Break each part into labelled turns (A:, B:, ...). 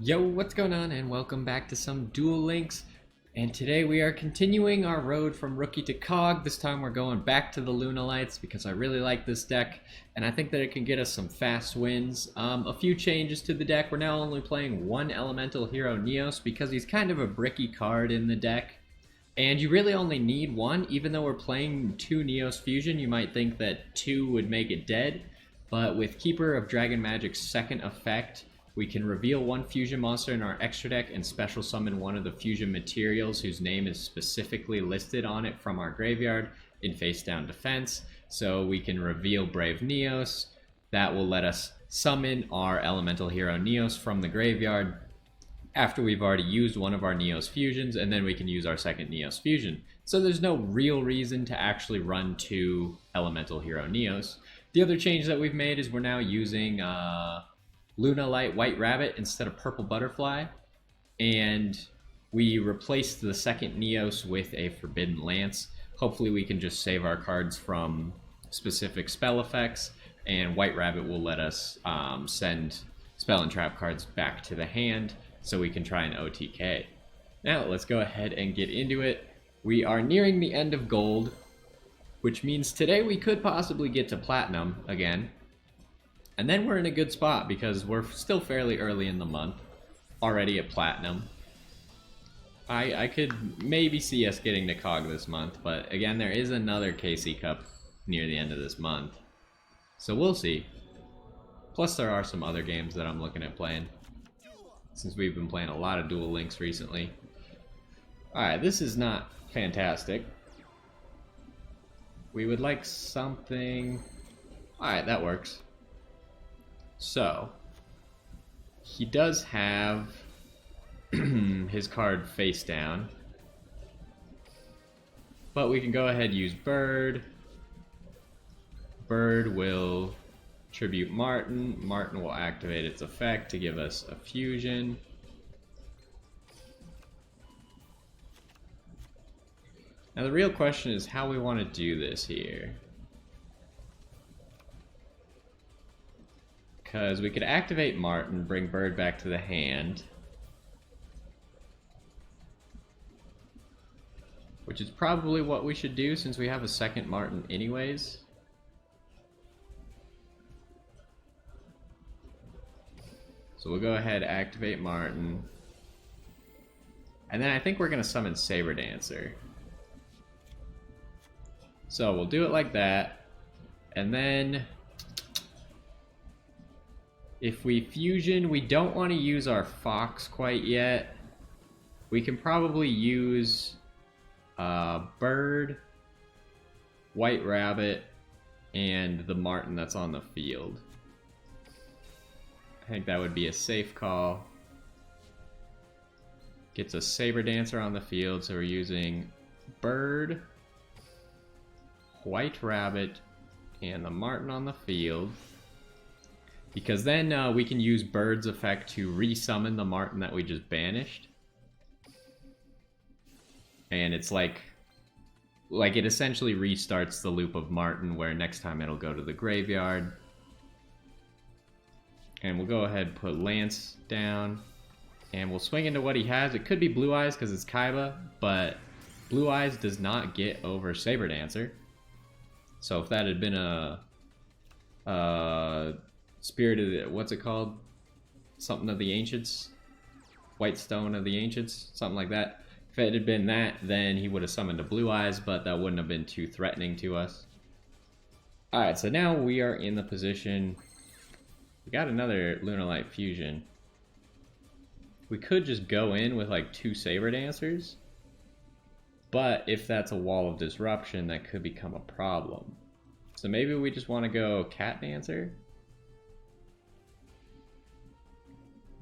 A: Yo, what's going on, and welcome back to some Duel Links. And today we are continuing our road from Rookie to KOG. This time we're going back to the Lunalights because I really like this deck, and I think that it can get us some fast wins. A few changes to the deck. We're now only playing one Elemental Hero Neos because he's kind of a bricky card in the deck. And you really only need one, even though we're playing two Neos Fusion. You might think that two would make it dead, but with Keeper of Dragon Magic's second effect, we can reveal one fusion monster in our extra deck and special summon one of the fusion materials whose name is specifically listed on it from our graveyard in face down defense. So we can reveal Brave Neos. That will let us summon our Elemental Hero Neos from the graveyard after we've already used one of our Neos fusions, and then we can use our second Neos fusion. So there's no real reason to actually run two Elemental Hero Neos. The other change that we've made is we're now using Lunalight White Rabbit instead of Purple Butterfly, and we replaced the second Neos with a Forbidden Lance. Hopefully we can just save our cards from specific spell effects, and White Rabbit will let us send spell and trap cards back to the hand so we can try an OTK. Now let's go ahead and get into it. We are nearing the end of gold, which means today we could possibly get to platinum again. And then we're in a good spot because we're still fairly early in the month, already at platinum. I could maybe see us getting to KOG this month, but again, there is another KC Cup near the end of this month. So we'll see. Plus there are some other games that I'm looking at playing, since we've been playing a lot of Duel Links recently. Alright, this is not fantastic. We would like something... Alright, that works. So, he does have his card face down, but we can go ahead and use Bird. Bird will tribute Martin. Martin will activate its effect to give us a fusion. Now the real question is how we want to do this here. Because we could activate Martin, bring Bird back to the hand, which is probably what we should do since we have a second Martin anyways. So we'll go ahead and activate Martin. And then I think we're going to summon Saber Dancer. So we'll do it like that. And then if we fusion, we don't want to use our Fox quite yet. We can probably use Bird, White Rabbit, and the Martin that's on the field. I think that would be a safe call. Gets a Saber Dancer on the field, so we're using Bird, White Rabbit, and the Martin on the field. Because then we can use Bird's effect to resummon the Martin that we just banished. And it's like it essentially restarts the loop of Martin, where next time it'll go to the graveyard. And we'll go ahead and put Lance down. And we'll swing into what he has. It could be Blue Eyes because it's Kaiba, but Blue Eyes does not get over Saber Dancer. So if that had been a Spirit of the, what's it called? Something of the Ancients? White Stone of the Ancients? Something like that. If it had been that, then he would have summoned a Blue Eyes, but that wouldn't have been too threatening to us. Alright, so now we are in the position... We got another Lunalight Fusion. We could just go in with like two Saber Dancers, but if that's a Wall of Disruption, that could become a problem. So maybe we just want to go Cat Dancer?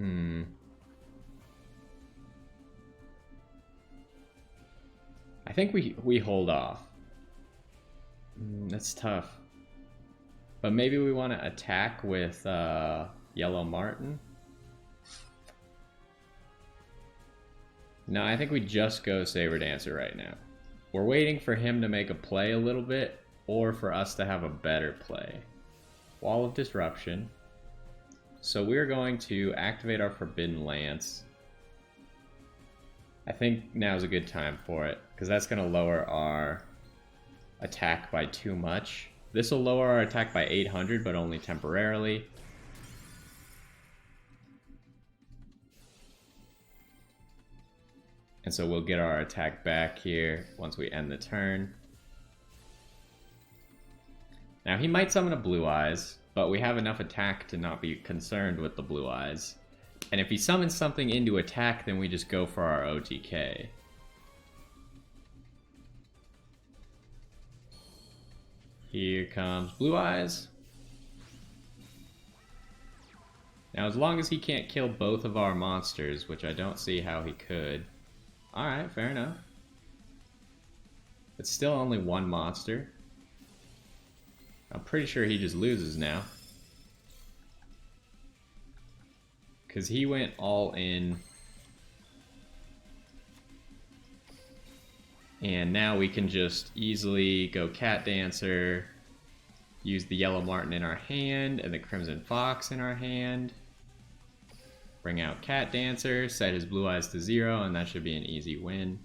A: I think we hold off. That's tough. But maybe we want to attack with Yellow Martin. No, I think we just go Saber Dancer right now. We're waiting for him to make a play a little bit, or for us to have a better play. Wall of Disruption. So we're going to activate our Forbidden Lance. I think now's a good time for it, because that's going to lower our attack by too much. This will lower our attack by 800, but only temporarily. And so we'll get our attack back here once we end the turn. Now he might summon a Blue Eyes, but we have enough attack to not be concerned with the Blue Eyes. And if he summons something into attack, then we just go for our OTK. Here comes Blue Eyes. Now as long as he can't kill both of our monsters, which I don't see how he could. Alright, fair enough. It's still only one monster. I'm pretty sure he just loses now. Because he went all in. And now we can just easily go Cat Dancer, use the Yellow Marten in our hand and the Crimson Fox in our hand. Bring out Cat Dancer, set his Blue Eyes to 0, and that should be an easy win.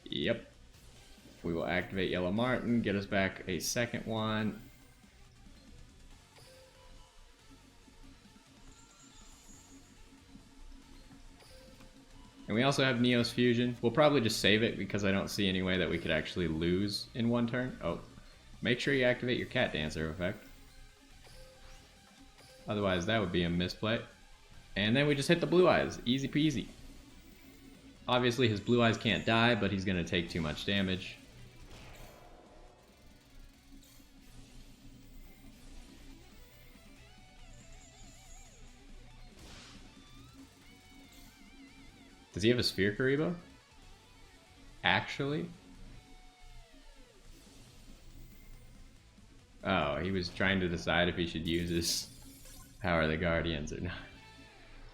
A: Yep. We will activate Yellow Marten, get us back a second one. And we also have Neos Fusion. We'll probably just save it because I don't see any way that we could actually lose in one turn. Oh, make sure you activate your Cat Dancer effect. Otherwise, that would be a misplay. And then we just hit the Blue Eyes. Easy peasy. Obviously, his Blue Eyes can't die, but he's going to take too much damage. Does he have a Sphere Karibo? Actually? Oh, he was trying to decide if he should use his Power of the Guardians or not.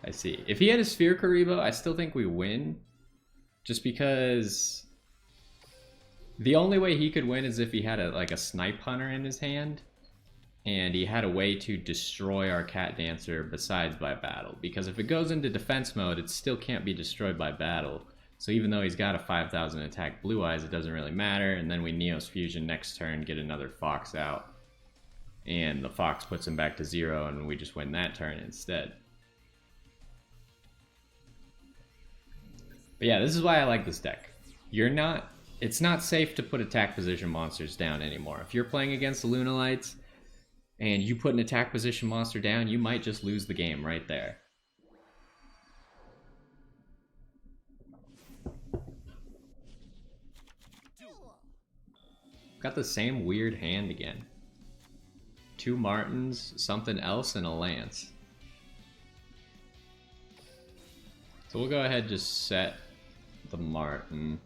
A: I see. If he had a Sphere Karibo, I still think we win. Just because the only way he could win is if he had like a Snipe Hunter in his hand. And he had a way to destroy our Cat Dancer besides by battle. Because if it goes into defense mode, it still can't be destroyed by battle. So even though he's got a 5,000 attack Blue Eyes, it doesn't really matter. And then we Neos Fusion next turn, get another Fox out. And the Fox puts him back to 0, and we just win that turn instead. But yeah, this is why I like this deck. It's not safe to put attack position monsters down anymore. If you're playing against the Lunalights, and you put an attack position monster down, you might just lose the game right there. Got the same weird hand again. 2 Martens, something else, and a Lance. So we'll go ahead and just set the Marten.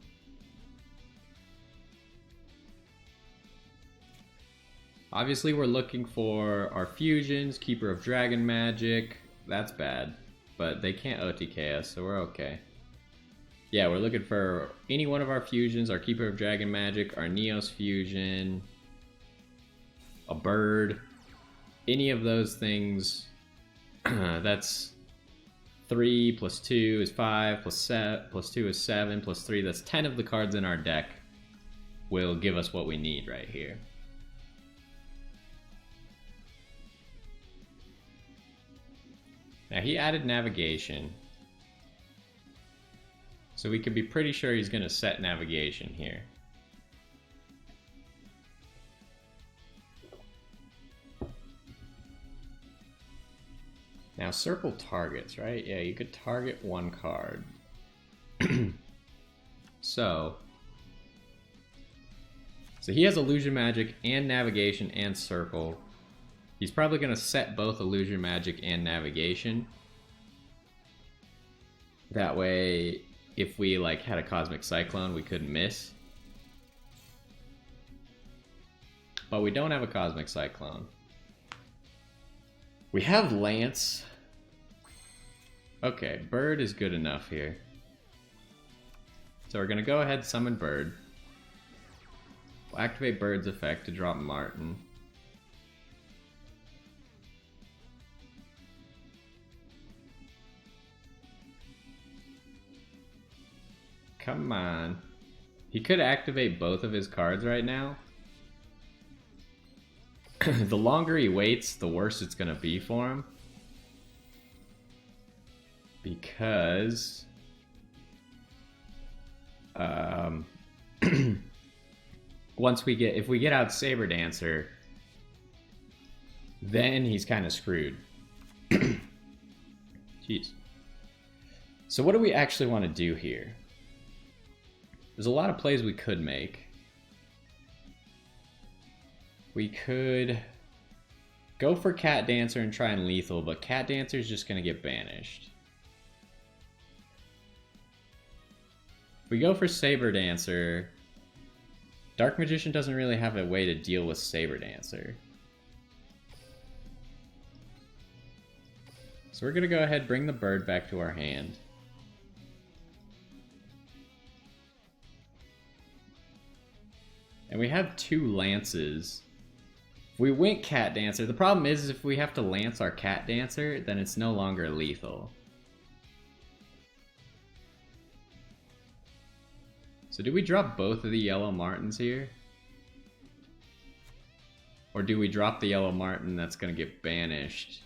A: Obviously, we're looking for our fusions, Keeper of Dragon Magic. That's bad, but they can't OTK us, so we're okay. Yeah, we're looking for any one of our fusions, our Keeper of Dragon Magic, our Neos Fusion, a bird, any of those things. That's 3 plus 2 is 5, plus 2 is 7, plus 3, that's 10 of the cards in our deck will give us what we need right here. Now he added navigation, so we can be pretty sure he's going to set navigation here. Now circle targets, right? Yeah, you could target one card. So he has illusion magic and navigation and circle. He's probably going to set both illusion magic and navigation. That way, if we like had a cosmic cyclone, we couldn't miss. But we don't have a cosmic cyclone. We have Lance. Okay, Bird is good enough here. So we're going to go ahead and summon Bird. We'll activate Bird's effect to drop Marten. Come on. He could activate both of his cards right now. The longer he waits, the worse it's going to be for him. Because... if we get out Saber Dancer, then he's kind of screwed. Jeez. So what do we actually want to do here? There's a lot of plays we could make. We could go for Cat Dancer and try and lethal, but Cat Dancer is just going to get banished. If we go for Saber Dancer, Dark Magician doesn't really have a way to deal with Saber Dancer. So we're going to go ahead and bring the bird back to our hand. And we have 2 lances. If we went Cat Dancer, the problem is if we have to lance our Cat Dancer, then it's no longer lethal. So do we drop both of the Yellow Martins here? Or do we drop the Yellow Martin that's going to get banished?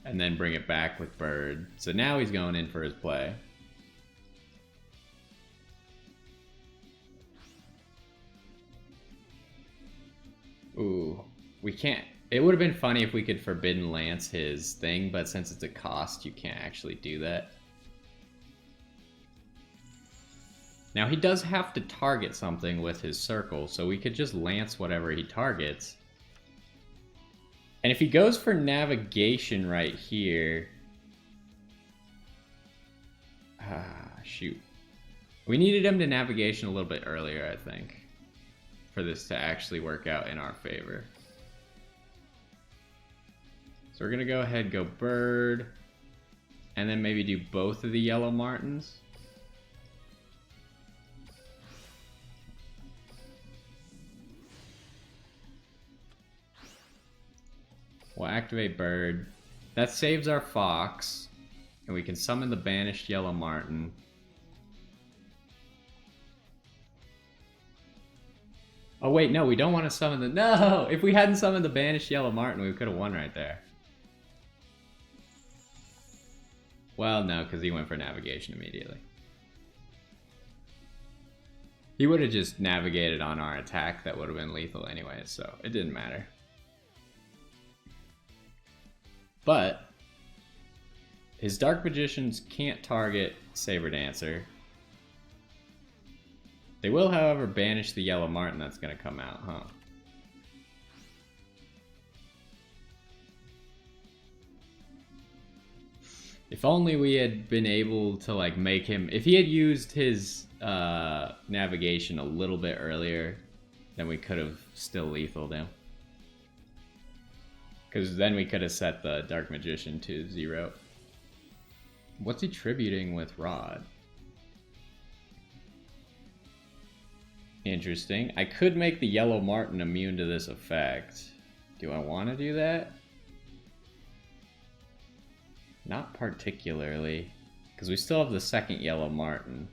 A: And then bring it back with bird. So now he's going in for his play. Ooh, we can't. It would have been funny if we could Forbidden Lance his thing, but since it's a cost, you can't actually do that. Now he does have to target something with his circle, so we could just lance whatever he targets. And if he goes for navigation right here... shoot. We needed him to navigation a little bit earlier, I think, for this to actually work out in our favor. So we're going to go ahead, go bird, and then maybe do both of the Yellow Martins. We'll activate bird. That saves our fox, and we can summon the banished Yellow Martin. Oh wait, no, we don't want to summon the... No! If we hadn't summoned the banished Yellow Martin, we could have won right there. Well, no, because he went for navigation immediately. He would have just navigated on our attack that would have been lethal anyway, so it didn't matter. But his Dark Magicians can't target Saber Dancer. They will, however, banish the Yellow Martin that's going to come out, huh? If only we had been able to, like, make him... If he had used his navigation a little bit earlier, then we could have still lethaled him. Because then we could have set the Dark Magician to 0. What's he tributing with Rod? Interesting. I could make the Yellow Martin immune to this effect. Do I want to do that? Not particularly, because we still have the second Yellow Martin.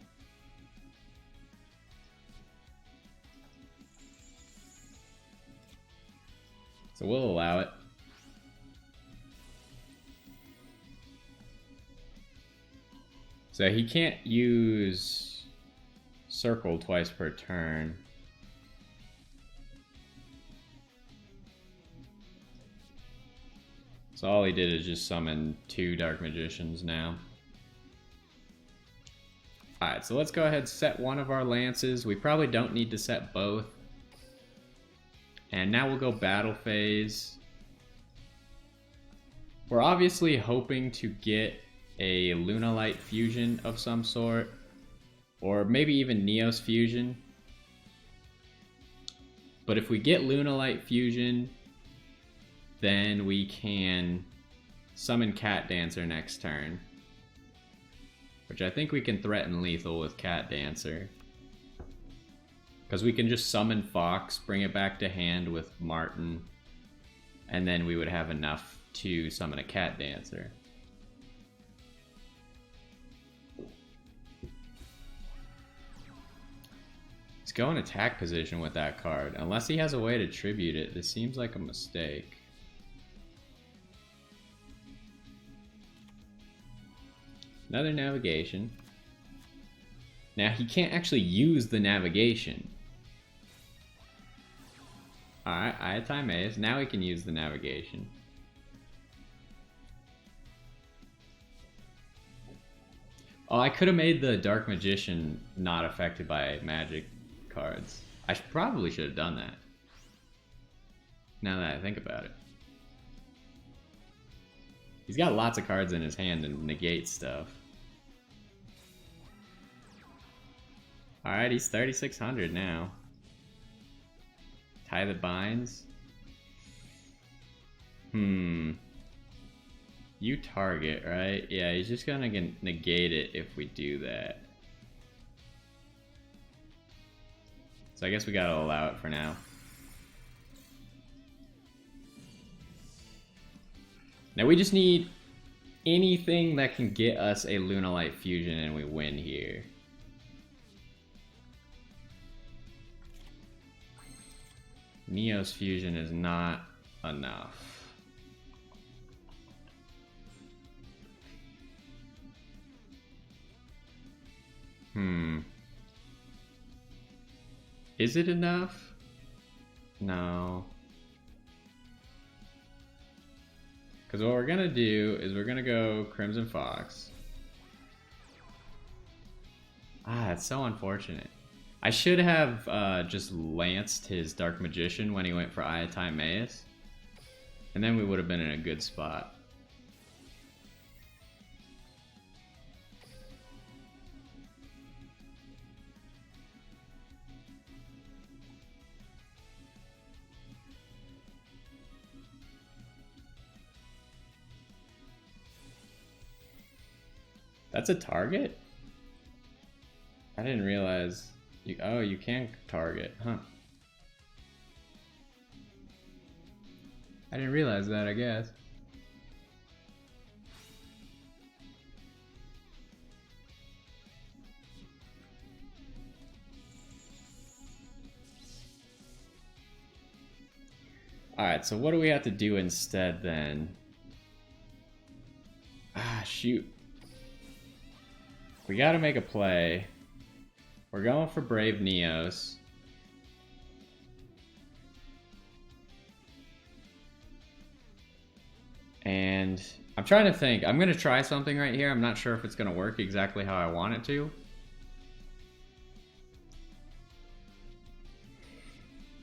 A: So we'll allow it. So he can't use Circle twice per turn. So all he did is just summon 2 Dark Magicians now. Alright, so let's go ahead and set one of our lances. We probably don't need to set both. And now we'll go battle phase. We're obviously hoping to get a Lunalight fusion of some sort. Or maybe even Neos fusion. But if we get Lunalight fusion, then we can summon Cat Dancer next turn. Which I think we can threaten lethal with Cat Dancer. Because we can just summon Fox, bring it back to hand with Martin, and then we would have enough to summon a cat dancer. He's going attack position with that card. Unless he has a way to tribute it, this seems like a mistake. Another navigation. Now he can't actually use the navigation. Alright, Ayatai Maze. Now he can use the navigation. Oh, I could have made the Dark Magician not affected by magic cards. I probably should have done that. Now that I think about it. He's got lots of cards in his hand to negate stuff. Alright, he's 3,600 now. Tie the binds. You target, right? Yeah, he's just gonna negate it if we do that. So I guess we gotta allow it for now. Now we just need anything that can get us a Lunalight Fusion and we win here. Neos Fusion is not enough. Is it enough? No. Because what we're gonna do is we're gonna go Crimson Fox. Ah, it's so unfortunate. I should have just lanced his Dark Magician when he went for Ayatai Maze. And then we would have been in a good spot. That's a target? I didn't realize. Oh, you can target, huh? I didn't realize that, I guess. Alright, so what do we have to do instead then? Ah, shoot. We gotta make a play. We're going for Brave Neos. And I'm trying to think. I'm gonna try something right here. I'm not sure if it's gonna work exactly how I want it to.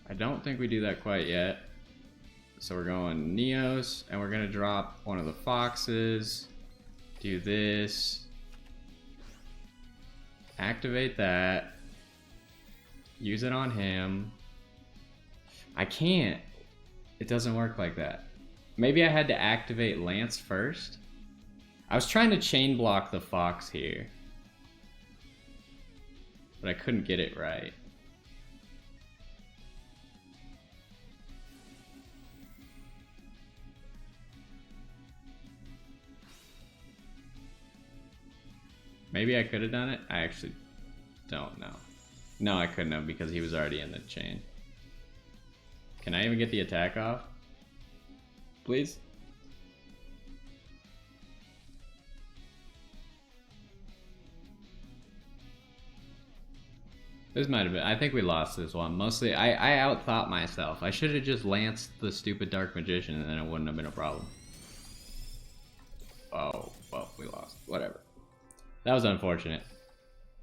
A: I don't think we do that quite yet. So we're going Neos, and we're gonna drop one of the foxes. Do this. Activate that. Use it on him. I can't. It doesn't work like that. Maybe I had to activate Lance first. I was trying to chain block the fox here, but I couldn't get it right. Maybe I could have done it. I actually don't know. No, I couldn't have because he was already in the chain. Can I even get the attack off? Please? This might have been. I think we lost this one. Mostly, I outthought myself. I should have just lanced the stupid Dark Magician and then it wouldn't have been a problem. Oh, well, we lost. Whatever. That was unfortunate.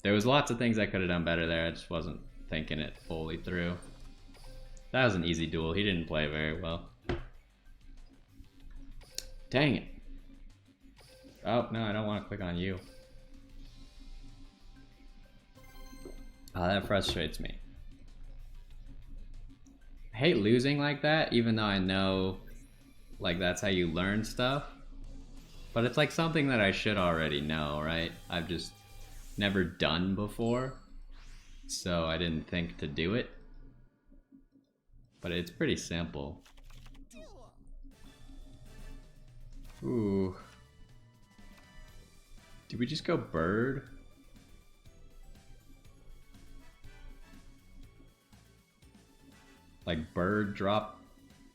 A: There was lots of things I could have done better there. I just wasn't thinking it fully through. That was an easy duel. He didn't play very well. Dang it. Oh, no, I don't want to click on you. Oh, that frustrates me. I hate losing like that, even though I know, like, that's how you learn stuff. But it's like something that I should already know, right? I've just never done before, so I didn't think to do it. But it's pretty simple. Ooh. Did we just go bird? Like bird drop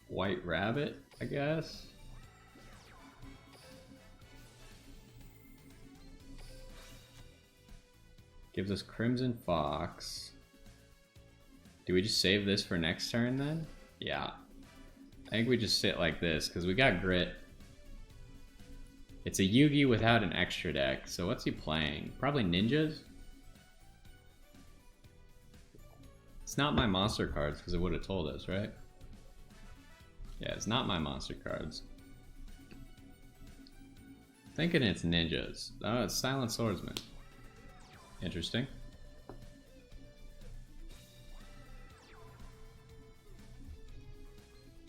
A: white rabbit, I guess? Gives us crimson fox. Do we just save this for next turn then? Yeah. I think we just sit like this because we got grit. It's a Yugi without an extra deck. So what's he playing? Probably ninjas? It's not my monster cards because it would have told us, right? Yeah, it's not my monster cards. Thinking it's ninjas. Oh, it's Silent Swordsman. Interesting.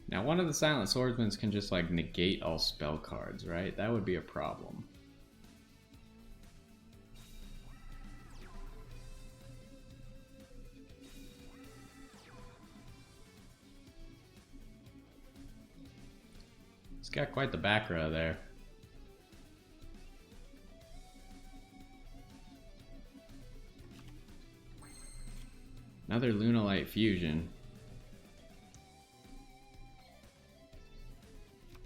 A: Now one of the Silent Swordsmans can just like negate all spell cards, right? That would be a problem. He's got quite the back row there. Another Lunalight Fusion.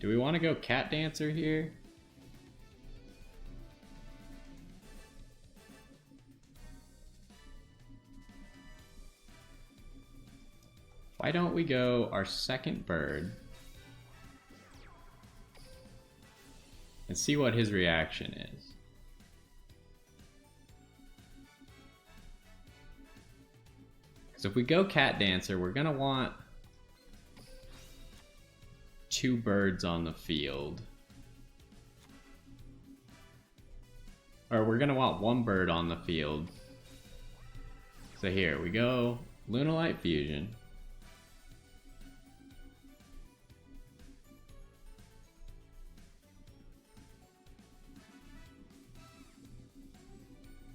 A: Do we want to go Cat Dancer here? Why don't we go our second bird and see what his reaction is? So if we go Cat Dancer, we're gonna want 2 birds on the field. Or we're gonna want 1 bird on the field. So here we go, Lunalight Fusion.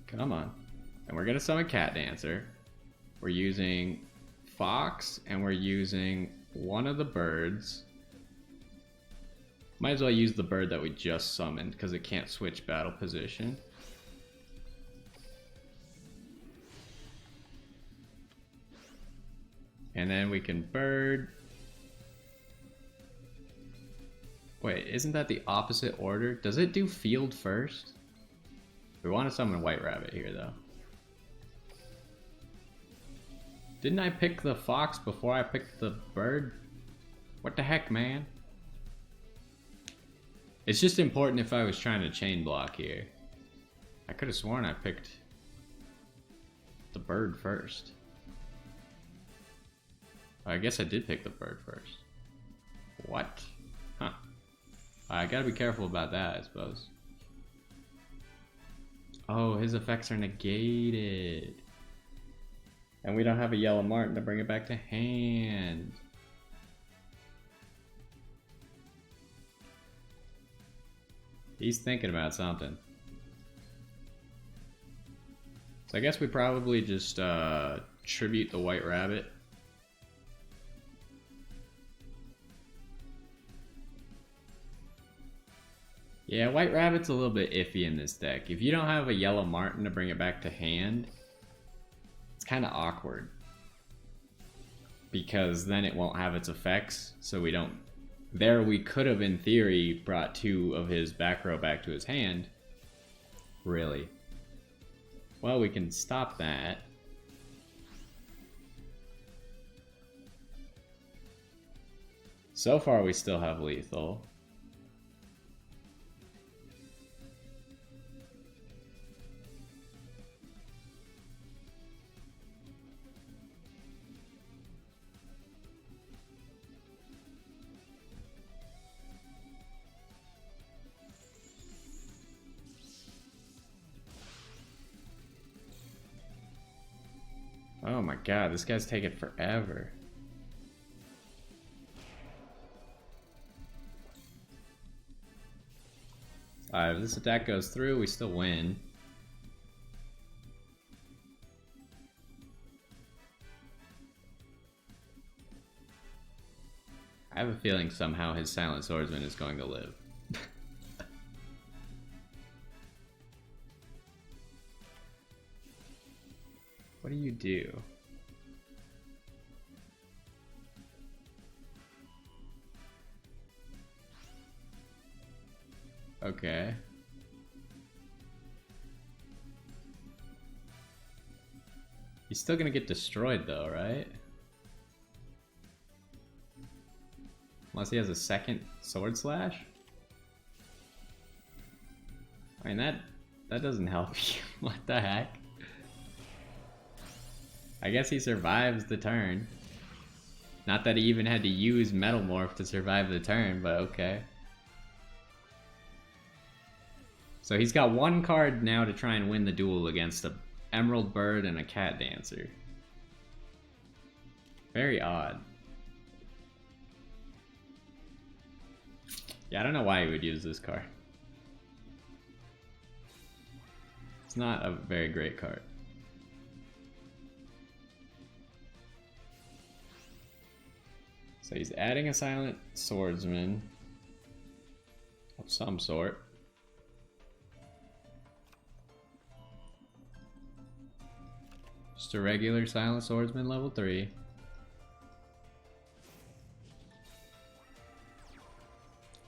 A: Come on. And we're gonna summon Cat Dancer. We're using Fox and we're using one of the birds. Might as well use the bird that we just summoned because it can't switch battle position. And then we can bird. Wait, isn't that the opposite order? Does it do field first? We want to summon White Rabbit here though. Didn't I pick the fox before I picked the bird? What the heck, man? It's just important if I was trying to chain block here. I could have sworn I picked the bird first. I guess I did pick the bird first. What? Huh. I gotta be careful about that, I suppose. Oh, his effects are negated. And we don't have a Yellow Martin to bring it back to hand. He's thinking about something. So I guess we probably just tribute the White Rabbit. Yeah, White Rabbit's a little bit iffy in this deck. If you don't have a Yellow Martin to bring it back to hand, it's kind of awkward. Because then it won't have its effects, so we don't... There we could have, in theory, brought 2 of his back row back to his hand. Really. Well, we can stop that. So far, we still have lethal. Oh my god, this guy's taking forever. Alright, if this attack goes through, we still win. I have a feeling somehow his Silent Swordsman is going to live. do? Okay. He's still gonna get destroyed though, right? Unless he has a second sword slash? I mean, that doesn't help you. What the heck? I guess he survives the turn. Not that he even had to use Metal Morph to survive the turn, but okay. So he's got one card now to try and win the duel against a Emerald Bird and a Cat Dancer. Very odd. Yeah, I don't know why he would use this card. It's not a very great card. So he's adding a Silent Swordsman of some sort. Just a regular Silent Swordsman level 3.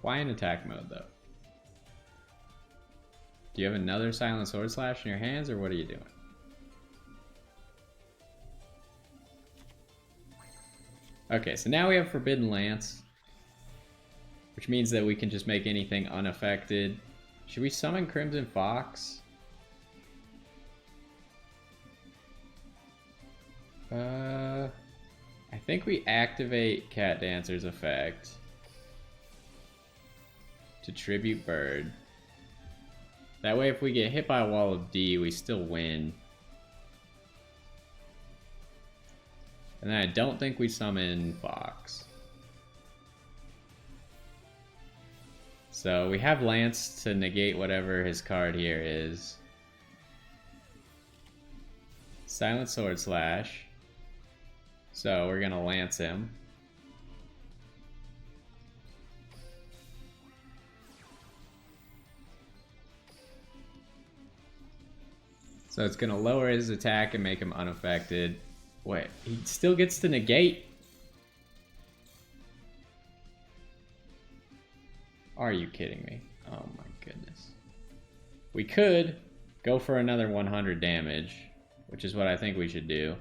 A: Why in attack mode though? Do you have another Silent Sword Slash in your hands, or what are you doing? Okay, so now we have Forbidden Lance, which means that we can just make anything unaffected. Should we summon Crimson Fox? I think we activate Cat Dancer's effect to tribute Bird. That way if we get hit by a wall of D, we still win. And then I don't think we summon Fox. So we have Lance to negate whatever his card here is. Silent Sword Slash. So we're gonna Lance him. So it's gonna lower his attack and make him unaffected. Wait, he still gets to negate? Are you kidding me? Oh my goodness. We could go for another 100 damage, which is what I think we should do.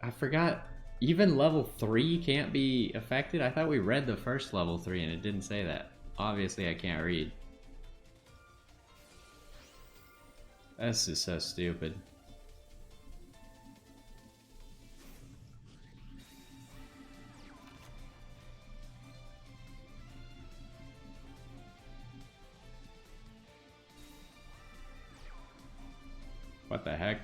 A: I forgot. Even level 3 can't be affected? I thought we read the first level 3 and it didn't say that. Obviously I can't read. This is so stupid. What the heck?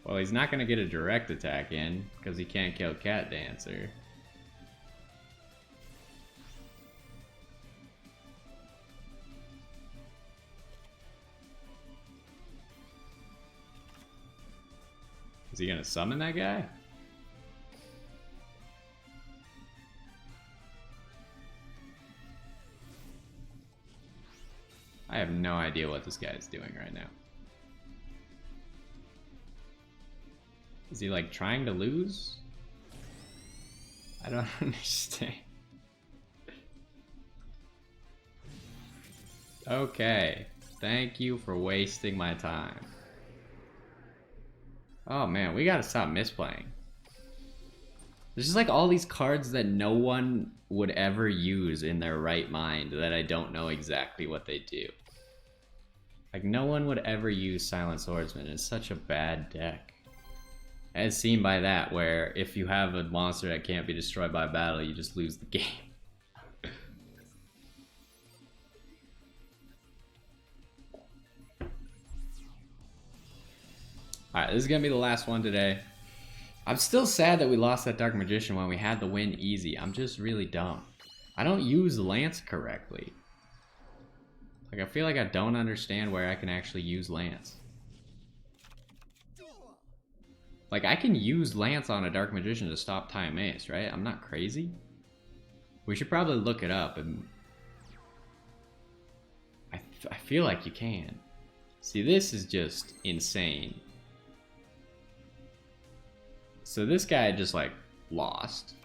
A: Well, he's not gonna get a direct attack in because he can't kill Cat Dancer. Is he gonna summon that guy? I have no idea what this guy is doing right now. Is he like trying to lose? I don't understand. Okay, thank you for wasting my time. Oh man, we gotta stop misplaying. There's just like all these cards that no one would ever use in their right mind that I don't know exactly what they do. Like no one would ever use Silent Swordsman. It's such a bad deck. As seen by that, where if you have a monster that can't be destroyed by battle, you just lose the game. Alright, this is gonna be the last one today. I'm still sad that we lost that Dark Magician when we had the win easy. I'm just really dumb. I don't use Lance correctly. Like, I feel like I don't understand where I can actually use Lance. Like, I can use Lance on a Dark Magician to stop Time Ace, right? I'm not crazy. We should probably look it up, and I feel like you can. See, this is just insane. So this guy just like lost.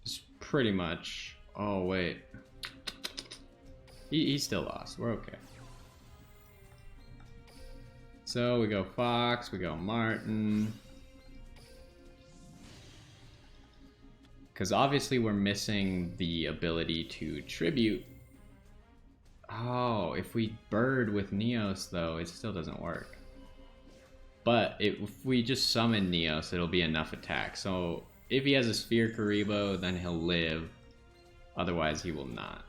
A: Just pretty much. Oh wait, he still lost. We're okay. So we go Fox, we go Martin. Because obviously we're missing the ability to tribute. Oh, if we bird with Neos though, it still doesn't work. But if we just summon Neos, it'll be enough attack. So if he has a Sphere Karibo, then he'll live. Otherwise he will not.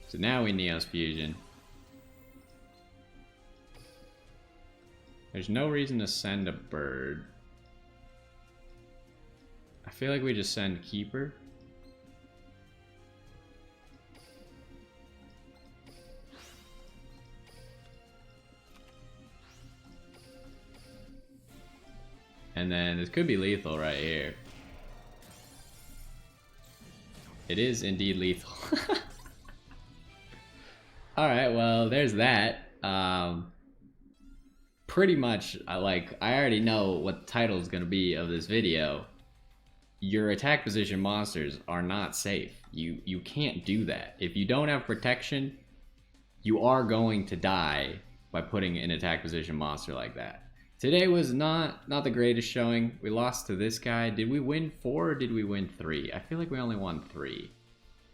A: So now we Neos Fusion. There's no reason to send a bird. I feel like we just send Keeper. And then this could be lethal right here. It is indeed lethal. Alright, well, there's that. Pretty much, I already know what the title is going to be of this video. Your attack position monsters are not safe. You can't do that. If you don't have protection, you are going to die by putting an attack position monster like that. Today was not the greatest showing. We lost to this guy. Did we win 4 or did we win 3? I feel like we only won 3.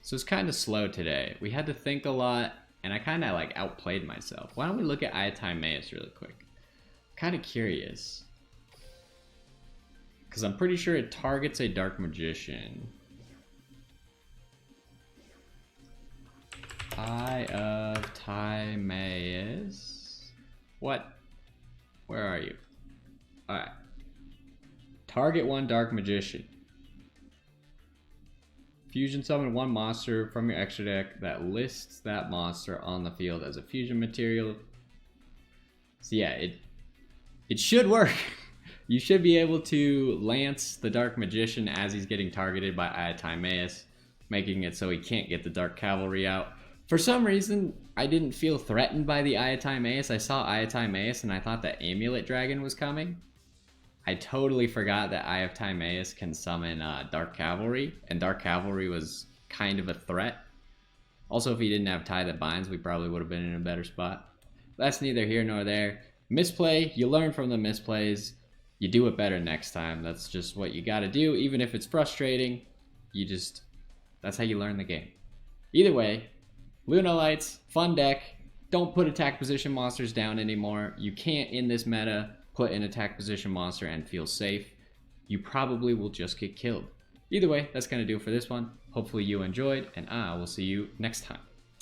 A: So it's kind of slow today. We had to think a lot, and I kind of like outplayed myself. Why don't we look at Timaeus really quick? Kind of curious. Because I'm pretty sure it targets a Dark Magician. Eye of Timaeus. What? Where are you? Alright. Target 1 Dark Magician. Fusion summon 1 monster from your extra deck that lists that monster on the field as a fusion material. So yeah, it should work. You should be able to lance the Dark Magician as he's getting targeted by Timaeus, making it so he can't get the Dark Cavalry out. For some reason, I didn't feel threatened by the Timaeus. I saw Timaeus and I thought that Amulet Dragon was coming. I totally forgot that Timaeus can summon Dark Cavalry, and Dark Cavalry was kind of a threat. Also, if he didn't have Tie That Binds, we probably would have been in a better spot. That's neither here nor there. Misplay, you learn from the misplays. You do it better next time. That's just what you gotta do. Even if it's frustrating, that's how you learn the game. Either way, Lunalights, fun deck. Don't put attack position monsters down anymore. You can't, in this meta, put an attack position monster and feel safe. You probably will just get killed. Either way, that's gonna do it for this one. Hopefully you enjoyed, and I will see you next time.